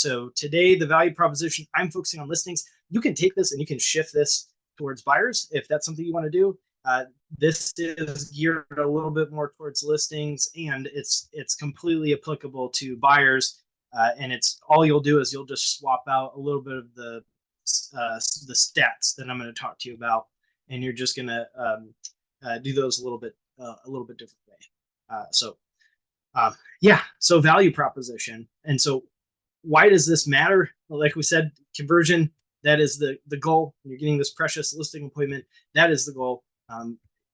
so today, the value proposition, I'm focusing on listings. You can take this and you can shift this towards buyers if that's something you want to do. This is geared a little bit more towards listings, and it's completely applicable to buyers. And it's all you'll do is you'll just swap out a little bit of the stats that I'm going to talk to you about, and you're just going to do those a little bit different way. So value proposition. And so why does this matter? Well, like we said, conversion, that is the goal. You're getting this precious listing appointment. That is the goal,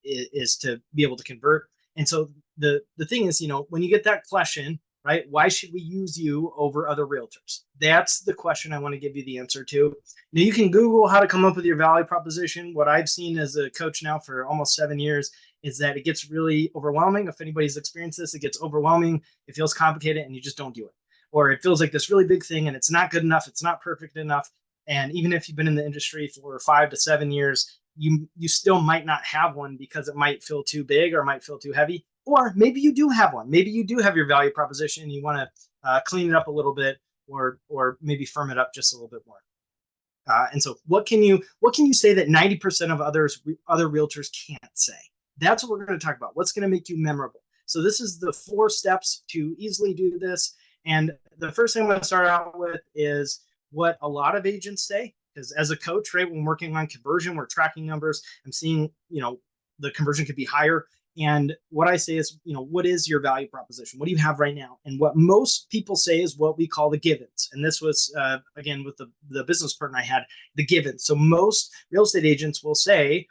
is to be able to convert. And so the thing is, when you get that question, right, why should we use you over other realtors? That's the question I want to give you the answer to. Now, you can Google how to come up with your value proposition. What I've seen as a coach now for almost 7 years is that it gets really overwhelming. If anybody's experienced this, it gets overwhelming. It feels complicated and you just don't do it. Or it feels like this really big thing and it's not good enough. It's not perfect enough. And even if you've been in the industry for 5 to 7 years, you still might not have one because it might feel too big or might feel too heavy. Or maybe you do have one. Maybe you do have your value proposition and you want to clean it up a little bit, or maybe firm it up just a little bit more. And so what can you say that 90% of other realtors can't say? That's what we're going to talk about. What's going to make you memorable? So this is the 4 steps to easily do this. And the first thing I'm going to start out with is what a lot of agents say, because as a coach, right, when working on conversion, we're tracking numbers. I'm seeing, the conversion could be higher. And what I say is, what is your value proposition? What do you have right now? And what most people say is what we call the givens. And this was, again, with the business partner I had, the givens. So most real estate agents will say,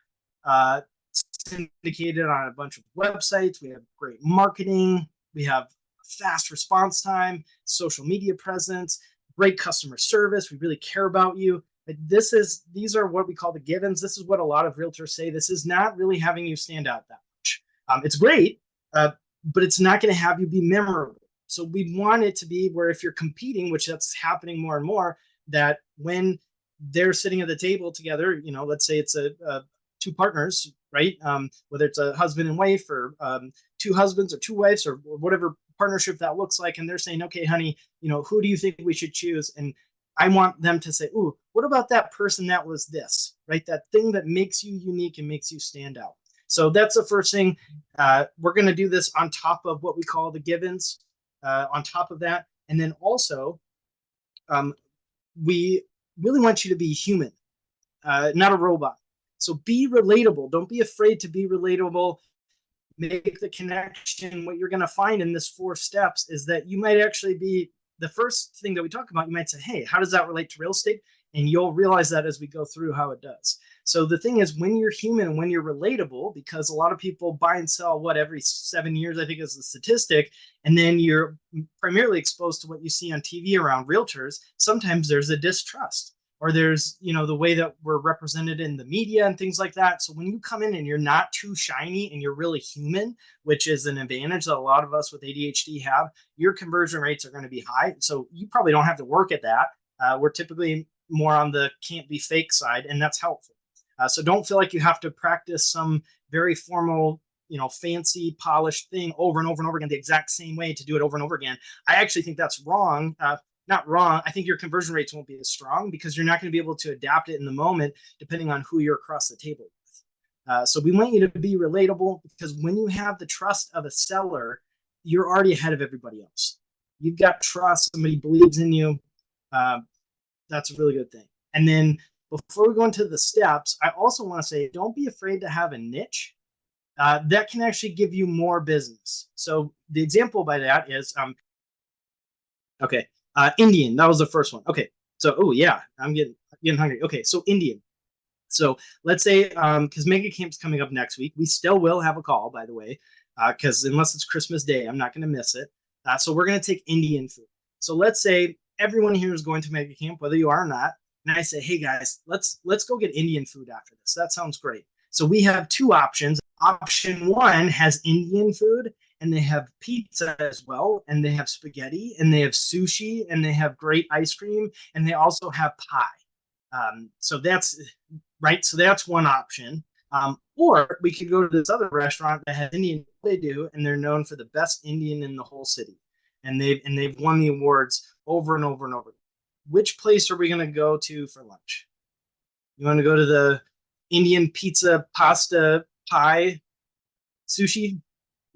syndicated on a bunch of websites. We have great marketing. We have fast response time, social media presence, great customer service. We really care about you. But these are what we call the givens. This is what a lot of realtors say. This is not really having you stand out that much. It's great, but it's not going to have you be memorable. So we want it to be where if you're competing, which that's happening more and more, that when they're sitting at the table together, let's say it's a 2 partners, right? Whether it's a husband and wife or 2 husbands or 2 wives or whatever partnership that looks like. And they're saying, okay, honey, who do you think we should choose? And I want them to say, ooh, what about that person that was this, right? That thing that makes you unique and makes you stand out. So that's the first thing. We're going to do this on top of what we call the givens, on top of that. And then also, we really want you to be human, not a robot. So be relatable. Don't be afraid to be relatable. Make the connection. What you're going to find in this 4 steps is that you might actually be the first thing that we talk about. You might say, hey, how does that relate to real estate? And you'll realize that as we go through how it does. So the thing is, when you're human and when you're relatable, because a lot of people buy and sell every 7 years, I think is the statistic, and then you're primarily exposed to what you see on TV around realtors, sometimes there's a distrust, or there's, the way that we're represented in the media and things like that. So when you come in and you're not too shiny and you're really human, which is an advantage that a lot of us with ADHD have, your conversion rates are going to be high. So you probably don't have to work at that. We're typically more on the can't be fake side, and that's helpful. So don't feel like you have to practice some very formal, fancy polished thing over and over and over again, the exact same way to do it over and over again. I actually think that's wrong. Not wrong. I think your conversion rates won't be as strong because you're not going to be able to adapt it in the moment, depending on who you're across the table with. So we want you to be relatable, because when you have the trust of a seller, you're already ahead of everybody else. You've got trust. Somebody believes in you. That's a really good thing. And then before we go into the steps, I also want to say, don't be afraid to have a niche. That can actually give you more business. So the example by that is, Indian. That was the first one. Okay. So, I'm getting hungry. Okay. So Indian. So let's say, because Mega Camp's coming up next week, we still will have a call, by the way, because unless it's Christmas Day, I'm not going to miss it. So we're going to take Indian food. So let's say everyone here is going to Mega Camp, whether you are or not. And I say, hey guys, let's go get Indian food after this. That sounds great. So we have 2 options. Option 1 has Indian food, and they have pizza as well, and they have spaghetti, and they have sushi, and they have great ice cream, and they also have pie. So that's right. So that's one option. Or we could go to this other restaurant that has Indian. They do, and they're known for the best Indian in the whole city, and they've won the awards over and over and over. which place are we going to go to for lunch? You want to go to the Indian pizza, pasta, pie, sushi,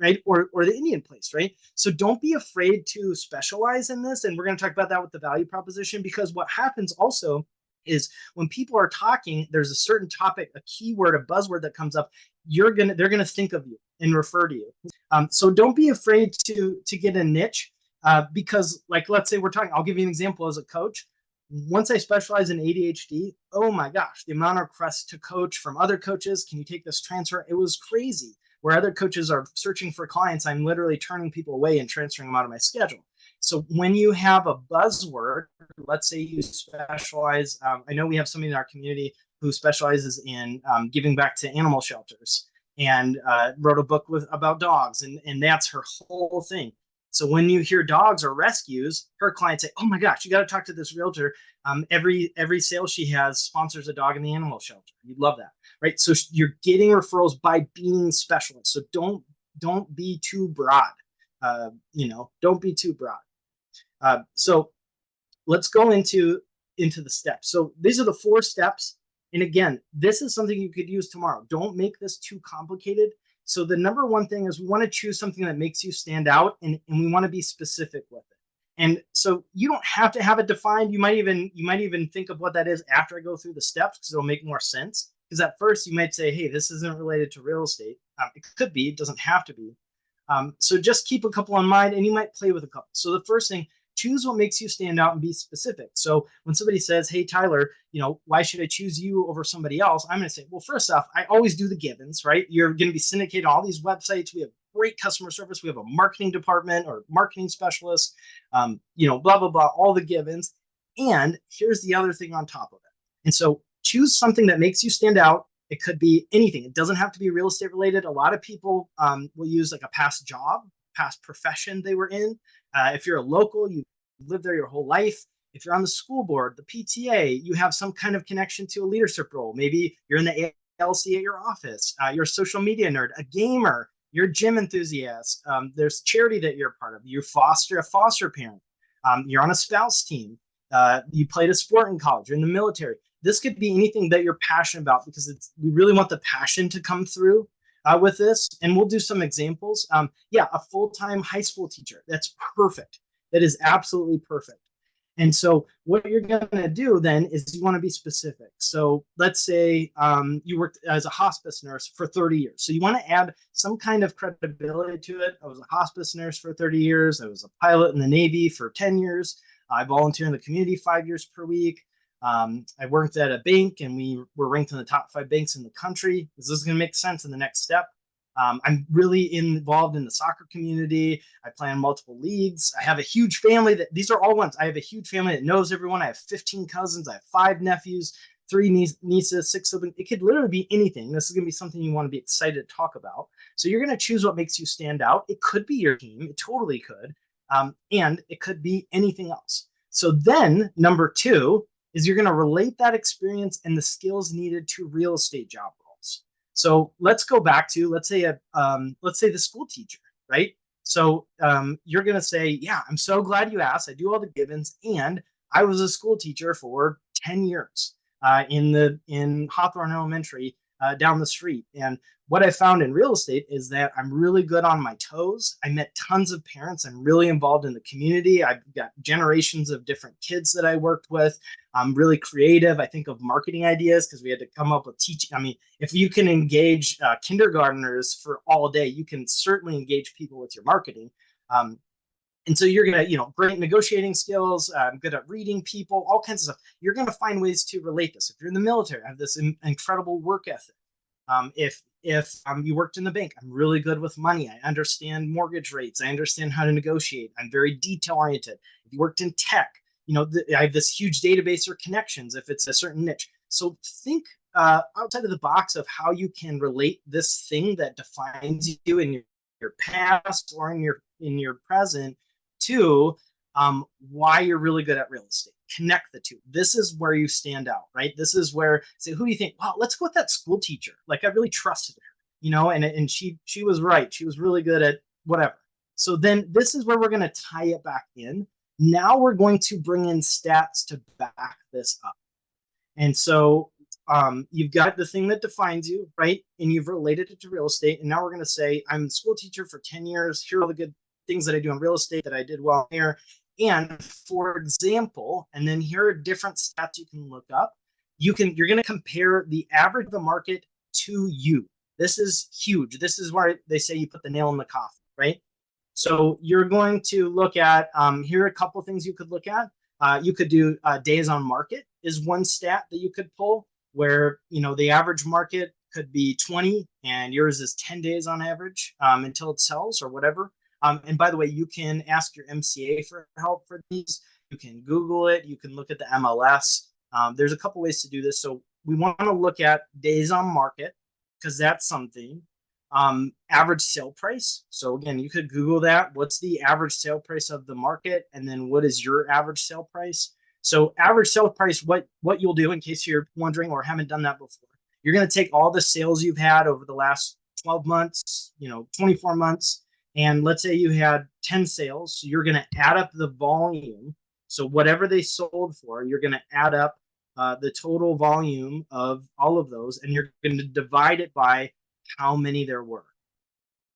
right? Or the Indian place, right? So don't be afraid to specialize in this. And we're going to talk about that with the value proposition, because what happens also is when people are talking, there's a certain topic, a keyword, a buzzword that comes up. They're gonna think of you and refer to you. So don't be afraid to get a niche, because like, let's say we're talking. I'll give you an example as a coach. Once I specialize in ADHD, oh my gosh, the amount of requests to coach from other coaches. Can you take this transfer? It was crazy. Where other coaches are searching for clients, I'm literally turning people away and transferring them out of my schedule. So when you have a buzzword, let's say you specialize, I know we have somebody in our community who specializes in giving back to animal shelters, and wrote a book about dogs, and that's her whole thing. So when you hear dogs or rescues, her clients say, "Oh my gosh, you got to talk to this realtor. Every sale she has sponsors a dog in the animal shelter. You'd love that, right?" So you're getting referrals by being specialist. So don't be too broad. Don't be too broad. So let's go into the steps. So these are the 4 steps. And again, this is something you could use tomorrow. Don't make this too complicated. So the number one thing is we want to choose something that makes you stand out, and we want to be specific with it. And so you don't have to have it defined. You might even think of what that is after I go through the steps, because it'll make more sense. Because at first you might say, hey, this isn't related to real estate. It could be, it doesn't have to be. So just keep a couple in mind, and you might play with a couple. So the first thing, choose what makes you stand out and be specific. So when somebody says, hey, Tyler, why should I choose you over somebody else? I'm going to say, well, first off, I always do the givens, right? You're going to be syndicated on all these websites. We have great customer service. We have a marketing department or marketing specialist, blah, blah, blah, all the givens. And here's the other thing on top of it. And so choose something that makes you stand out. It could be anything. It doesn't have to be real estate related. A lot of people will use like a past job, past profession they were in. If you're a local, you lived there your whole life. If you're on the school board, the PTA, you have some kind of connection to a leadership role. Maybe you're in the ALC at your office. You're a social media nerd, a gamer, you're a gym enthusiast. There's charity that you're a part of. You foster a foster parent. You're on a spouse team. You played a sport in college. You're in the military. This could be anything that you're passionate about, because we really want the passion to come through with this. And we'll do some examples. A full-time high school teacher. That's perfect. That is absolutely perfect. And so what you're going to do then is you want to be specific. So let's say you worked as a hospice nurse for 30 years. So you want to add some kind of credibility to it. I was a hospice nurse for 30 years. I was a pilot in the Navy for 10 years. I volunteer in the community 5 years per week. I worked at a bank, and we were ranked in the top 5 banks in the country. This is going to make sense in the next step. I'm really involved in the soccer community. I play in multiple leagues. I have a huge family these are all ones. I have a huge family that knows everyone. I have 15 cousins. I have 5 nephews, 3 nieces, 6 siblings. It could literally be anything. This is going to be something you want to be excited to talk about. So you're going to choose what makes you stand out. It could be your team. It totally could. And it could be anything else. So then number 2 is you're going to relate that experience and the skills needed to real estate job roles. So let's go back to, let's say the school teacher, right? So you're going to say, yeah, I'm so glad you asked. I do all the givens, and I was a school teacher for 10 years in Hawthorne Elementary down the street. And what I found in real estate is that I'm really good on my toes. I met tons of parents. I'm really involved in the community. I've got generations of different kids that I worked with. I'm really creative. I think of marketing ideas because we had to come up with teaching. I mean, if you can engage kindergartners for all day, you can certainly engage people with your marketing. And so you're going to, great negotiating skills, good at reading people, all kinds of stuff. You're going to find ways to relate this. If you're in the military, I have this incredible work ethic. If you worked in the bank, I'm really good with money. I understand mortgage rates. I understand how to negotiate. I'm very detail oriented. If you worked in tech, I have this huge database or connections if it's a certain niche. So think outside of the box of how you can relate this thing that defines you in your past or in your present to why you're really good at real estate. Connect the two. This is where you stand out, right? This is where, say, who do you think? Wow, let's go with that school teacher. Like, I really trusted her, and she was right. She was really good at whatever. So then this is where we're going to tie it back in. Now we're going to bring in stats to back this up. And so you've got the thing that defines you, right? And you've related it to real estate. And now we're going to say, I'm a school teacher for 10 years. Here are all the good things that I do in real estate that I did well here. And for example, and then here are different stats you can look up. You're going to compare the average of the market to you. This is huge. This is where they say you put the nail in the coffin, right? So you're going to look at, here are a couple of things you could look at. You could do days on market is one stat that you could pull, where, you know, the average market could be 20 and yours is 10 days on average until it sells or whatever. And by the way, you can ask your MCA for help for these. You can Google it. You can look at the MLS. There's a couple ways to do this. So we want to look at days on market because that's something. Average sale price. So again, you could Google that. What's the average sale price of the market? And then what is your average sale price? So average sale price, what you'll do, in case you're wondering or haven't done that before, you're going to take all the sales you've had over the last 12 months, 24 months. And let's say you had 10 sales. So you're going to add up the volume. So whatever they sold for, you're going to add up the total volume of all of those. And you're going to divide it by how many there were.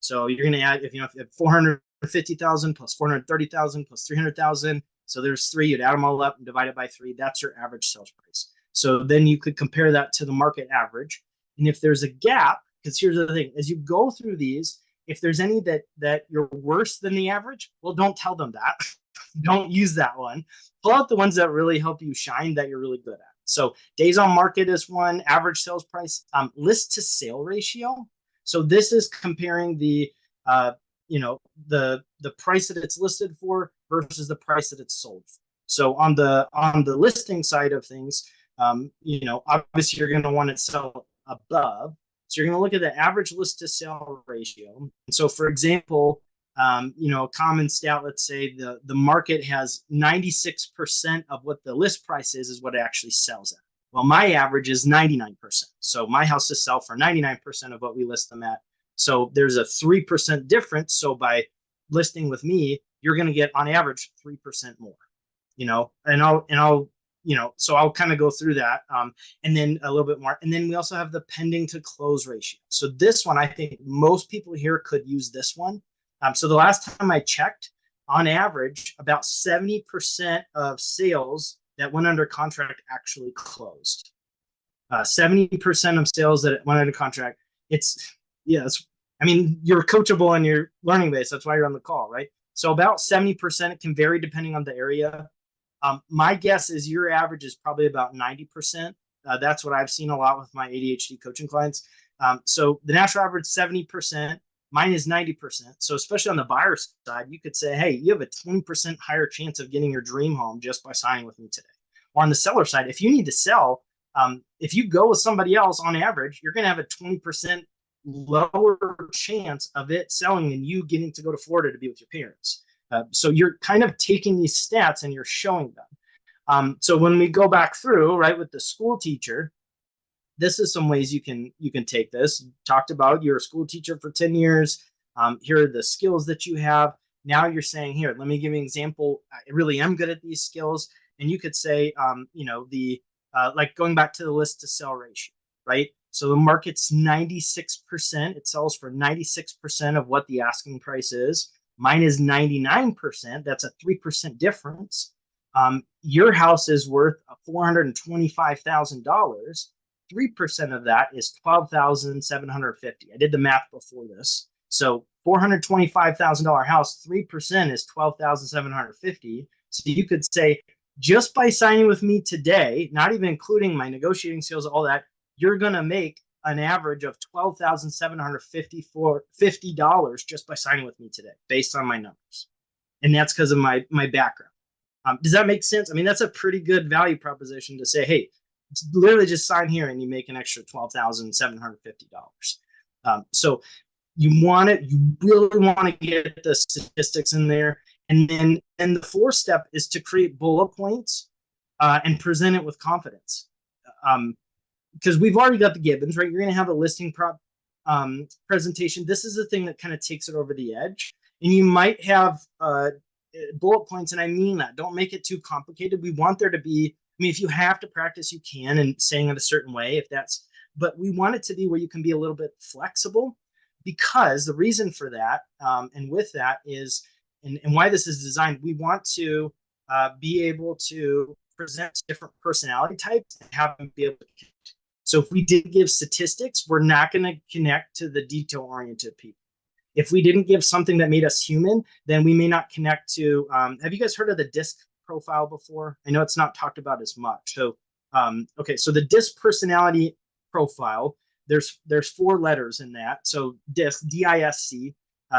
So you're going to add, if you have 450,000 plus 430,000 plus 300,000. So there's 3, you'd add them all up and divide it by 3. That's your average sales price. So then you could compare that to the market average. And if there's a gap, because here's the thing, as you go through these, if there's any that you're worse than the average, well, don't tell them that. Don't use that one. Pull out the ones that really help you shine that you're really good at. So days on market is one, average sales price, list to sale ratio. So this is comparing the price that it's listed for versus the price that it's sold for. So on the listing side of things, obviously you're going to want it sell above. So you're going to look at the average list to sale ratio. And so for example, a common stat, let's say the market has 96% of what the list price is what it actually sells at. Well, my average is 99%. So my houses sell for 99% of what we list them at. So there's a 3% difference. So by listing with me, you're going to get on average 3% more, so I'll kind of go through that and then a little bit more. And then we also have the pending to close ratio. So this one, I think most people here could use this one. So the last time I checked, on average, about 70% of sales that went under contract actually closed. 70% of sales that went under contract, you're coachable and you're learning based. That's why you're on the call, right? So about 70%, it can vary depending on the area. My guess is your average is probably about 90%. That's what I've seen a lot with my ADHD coaching clients. So the national average 70%, mine is 90%. So especially on the buyer side, you could say, hey, you have a 20% higher chance of getting your dream home just by signing with me today. Or on the seller side, if you need to sell, if you go with somebody else on average, you're going to have a 20% lower chance of it selling and you getting to go to Florida to be with your parents. So you're kind of taking these stats and you're showing them. So when we go back through, right, with the school teacher, this is some ways you can take this. Talked about you're a school teacher for 10 years. Here are the skills that you have. Now you're saying, here, let me give you an example. I really am good at these skills. And you could say, like going back to the list to sell ratio, right? So the market's 96%. It sells for 96% of what the asking price is. Mine is 99%. That's a 3% difference. Your house is worth $425,000. 3% of that is $12,750. I did the math before this. So $425,000 house, 3% is $12,750. So you could say, just by signing with me today, not even including my negotiating skills, all that, you're going to make an average of $12,750 just by signing with me today, based on my numbers. And that's because of my background. Does that make sense? I mean, that's a pretty good value proposition to say, hey, literally just sign here and you make an extra $12,750. So you really want to get the statistics in there. And then the fourth step is to create bullet points and present it with confidence. Because we've already got the gibbons, right? You're going to have a listing presentation. This is the thing that kind of takes it over the edge. And you might have bullet points, and I mean that. Don't make it too complicated. We want there to be, I mean, if you have to practice, you can, and saying it a certain way, if that's, but we want it to be where you can be a little bit flexible, because the reason for that, and with that is, and why this is designed, we want to be able to present different personality types and have them be able to connect. So if we did give statistics, we're not going to connect to the detail-oriented people. If we didn't give something that made us human, then we may not connect to, have you guys heard of the DISC profile before? I know it's not talked about as much. So, okay, so the DISC personality profile, there's 4 letters in that. So DISC, D-I-S-C.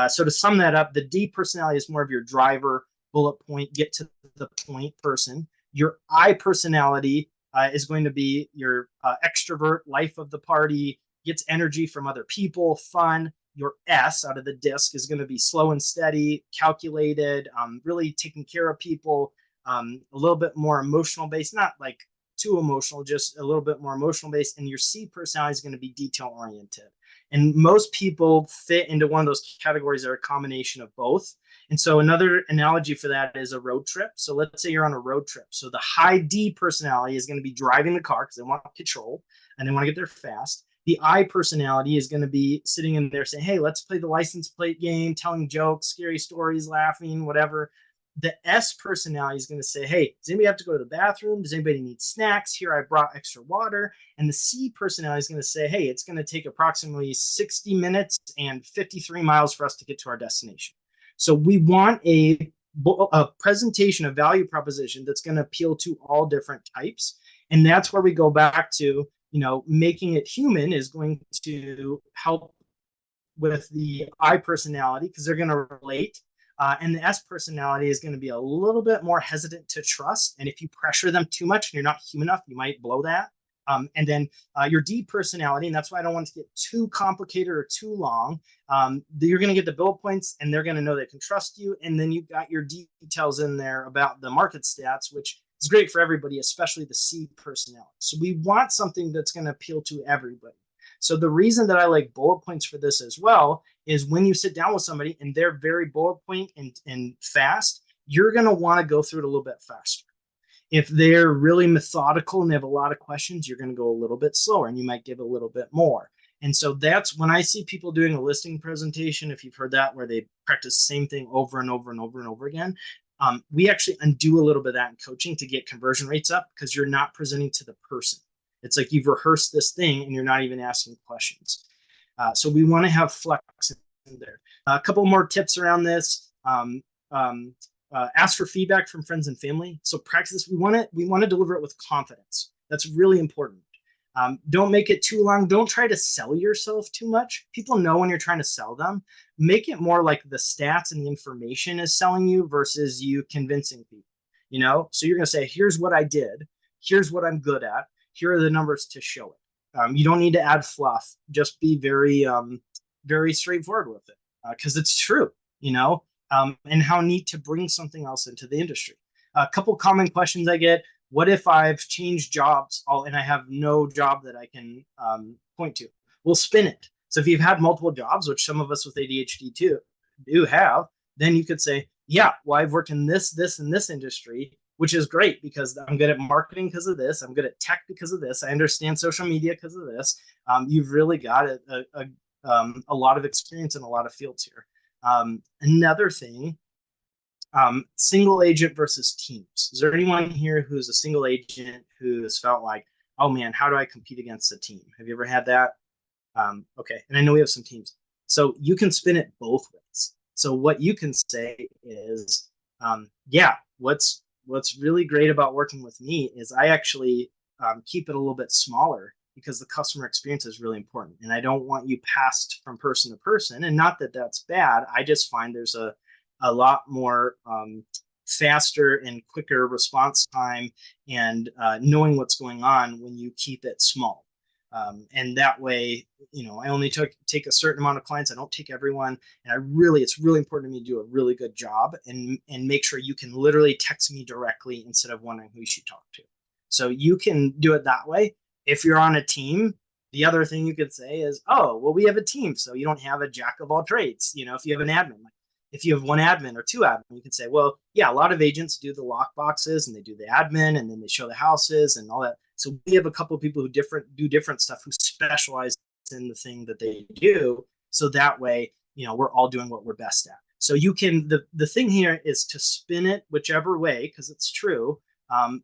So to sum that up, the D personality is more of your driver, bullet point, get to the point person. Your I personality is going to be your extrovert, life of the party, gets energy from other people, fun. Your S out of the DISC is going to be slow and steady, calculated, really taking care of people, a little bit more emotional based, not like too emotional, just a little bit more emotional based. And your C personality is going to be detail oriented. And most people fit into one of those categories that are a combination of both. And so another analogy for that is a road trip. So let's say you're on a road trip. So the high D personality is going to be driving the car because they want control and they want to get there fast. The I personality is going to be sitting in there saying, hey, let's play the license plate game, telling jokes, scary stories, laughing, whatever. The S personality is going to say, hey, does anybody have to go to the bathroom? Does anybody need snacks? Here, I brought extra water. And the C personality is going to say, hey, it's going to take approximately 60 minutes and 53 miles for us to get to our destination. So we want a presentation, a value proposition that's going to appeal to all different types. And that's where we go back to, making it human is going to help with the I personality because they're going to relate. And the S personality is going to be a little bit more hesitant to trust. And if you pressure them too much and you're not human enough, you might blow that. And then your D personality, and that's why I don't want to get too complicated or too long. You're going to get the bullet points and they're going to know they can trust you. And then you've got your details in there about the market stats, which is great for everybody, especially the C personality. So we want something that's going to appeal to everybody. So the reason that I like bullet points for this as well is when you sit down with somebody and they're very bullet point and fast, you're going to want to go through it a little bit faster. If they're really methodical and they have a lot of questions, you're going to go a little bit slower and you might give a little bit more. And so that's when I see people doing a listing presentation, if you've heard that, where they practice the same thing over and over and over and over again. We actually undo a little bit of that in coaching to get conversion rates up because you're not presenting to the person. It's like you've rehearsed this thing and you're not even asking questions. So we want to have flex in there. A couple more tips around this. Ask for feedback from friends and family. So practice. We want to deliver it with confidence. That's really important. Don't make it too long. Don't try to sell yourself too much. People know when you're trying to sell them. Make it more like the stats and the information is selling you versus you convincing people. So you're going to say, here's what I did. Here's what I'm good at. Here are the numbers to show it. You don't need to add fluff. Just be very, very straightforward with it because it's true, and how neat to bring something else into the industry. A couple common questions I get. What if I've changed jobs and I have no job that I can point to? We'll spin it. So if you've had multiple jobs, which some of us with ADHD too do have, then you could say, yeah, well, I've worked in this, and this industry, which is great because I'm good at marketing because of this. I'm good at tech because of this. I understand social media because of this. You've really got a lot of experience in a lot of fields here. Another thing, single agent versus teams. Is there anyone here who's a single agent who has felt like, oh man, how do I compete against a team? Have you ever had that? Okay, and I know we have some teams. So you can spin it both ways. So what you can say is, what's really great about working with me is I actually keep it a little bit smaller because the customer experience is really important. And I don't want you passed from person to person. And not that that's bad. I just find there's a lot more faster and quicker response time and knowing what's going on when you keep it small. And that way, I only take a certain amount of clients. I don't take everyone. And it's really important to me to do a really good job and make sure you can literally text me directly instead of wondering who you should talk to. So you can do it that way. If you're on a team, the other thing you could say is, oh, well, we have a team. So you don't have a jack of all trades. If you have an admin, If you have one admin or two admin, you can say, well, yeah, a lot of agents do the lock boxes and they do the admin and then they show the houses and all that. So we have a couple of people who do different stuff, who specialize in the thing that they do. So that way, we're all doing what we're best at. So you can, the thing here is to spin it whichever way, because it's true,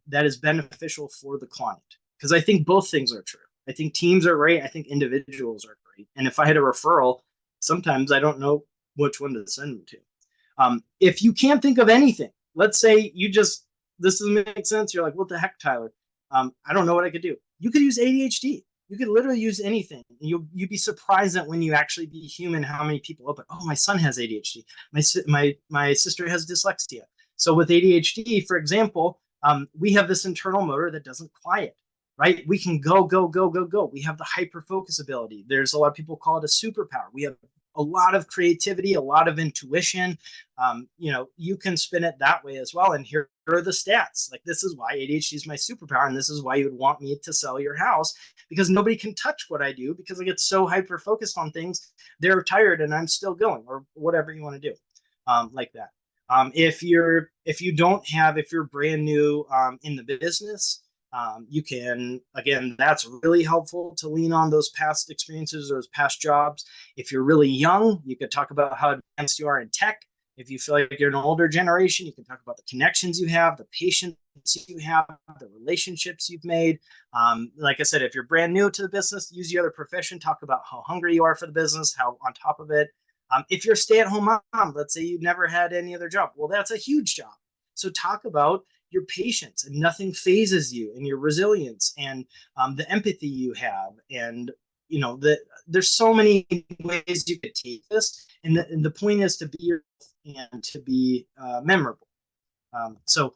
that is beneficial for the client. Because I think both things are true. I think teams are great. I think individuals are great. And if I had a referral, sometimes I don't know which one to send them to. If you can't think of anything, let's say this doesn't make sense. You're like, what the heck, Tyler? I don't know what I could do. You could use ADHD. You could literally use anything. And you'd be surprised that when you actually be human, how many people open, oh, my son has ADHD. My sister has dyslexia. So with ADHD, for example, we have this internal motor that doesn't quiet, right? We can go, go, go, go, go. We have the hyper focus ability. There's a lot of people call it a superpower. We have a lot of creativity, a lot of intuition. You can spin it that way as well. And here are the stats. Like, this is why ADHD is my superpower. And this is why you would want me to sell your house, because nobody can touch what I do, because I get so hyper focused on things. They're tired and I'm still going, or whatever you want to do, like that. If you're brand new in the business, you can, again, that's really helpful to lean on those past experiences, those past jobs. If you're really young, you could talk about how advanced you are in tech. If you feel like you're an older generation, you can talk about the connections you have, the patience you have, the relationships you've made. Like I said, if you're brand new to the business, use your other profession. Talk about how hungry you are for the business, how on top of it. If you're a stay-at-home mom, let's say you've never had any other job. Well, that's a huge job. So talk about your patience, and nothing phases you, and your resilience, and the empathy you have. And there's so many ways you could take this. And the point is to be yourself and to be memorable. So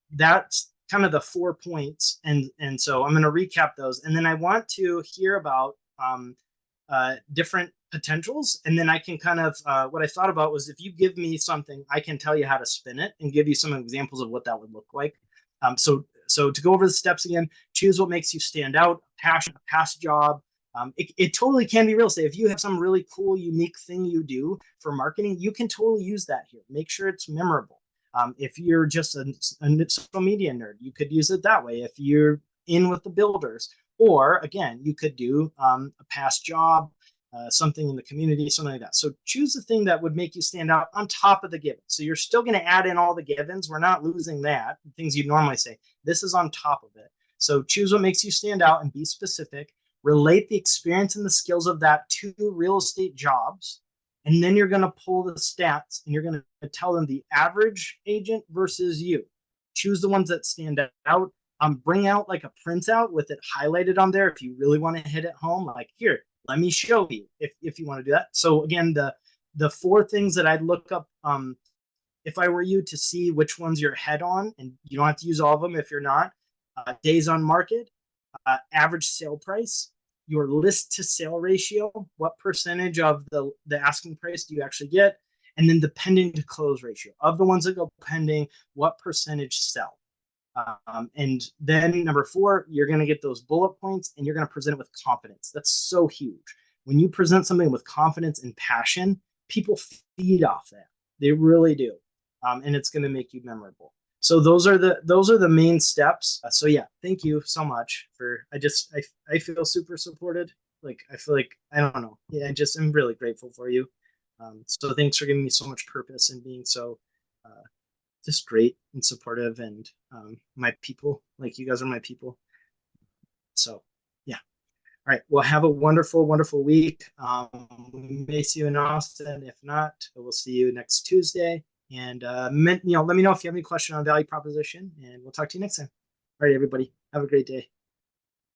that's kind of the 4 points. And so I'm going to recap those. And then I want to hear about different potentials. And then I can kind of, what I thought about was, if you give me something, I can tell you how to spin it and give you some examples of what that would look like. So to go over the steps again, choose what makes you stand out, passion, past job. It totally can be real estate. If you have some really cool, unique thing you do for marketing, you can totally use that here. Make sure it's memorable. If you're just a social media nerd, you could use it that way. If you're in with the builders, or again, you could do a past job, something in the community, something like that. So choose the thing that would make you stand out on top of the givens. So you're still going to add in all the givens. We're not losing that, the things you normally say. This is on top of it. So choose what makes you stand out and be specific. Relate the experience and the skills of that to real estate jobs. And then you're going to pull the stats and you're going to tell them the average agent versus you. Choose the ones that stand out. Bring out like a printout with it highlighted on there if you really want to hit it home. Like, here, let me show you if you want to do that. So again, the 4 things that I'd look up if I were you, to see which ones you're ahead on, and you don't have to use all of them if you're not. Days on market, average sale price, your list to sale ratio, what percentage of the asking price do you actually get, and then the pending to close ratio. Of the ones that go pending, what percentage sell? And then number 4, you're going to get those bullet points and you're going to present it with confidence. That's so huge. When you present something with confidence and passion, people feed off that. They really do. And it's going to make you memorable. So those are the main steps. So yeah, thank you so much for, I feel super supported. Like, I feel like, I don't know. Yeah, I'm really grateful for you. So thanks for giving me so much purpose and being so, just great and supportive, and my people, like, you guys are my people. So yeah. All right. Well, have a wonderful, wonderful week. We may see you in Austin. If not, we'll see you next Tuesday. And let me know if you have any question on value proposition, and we'll talk to you next time. All right, everybody. Have a great day.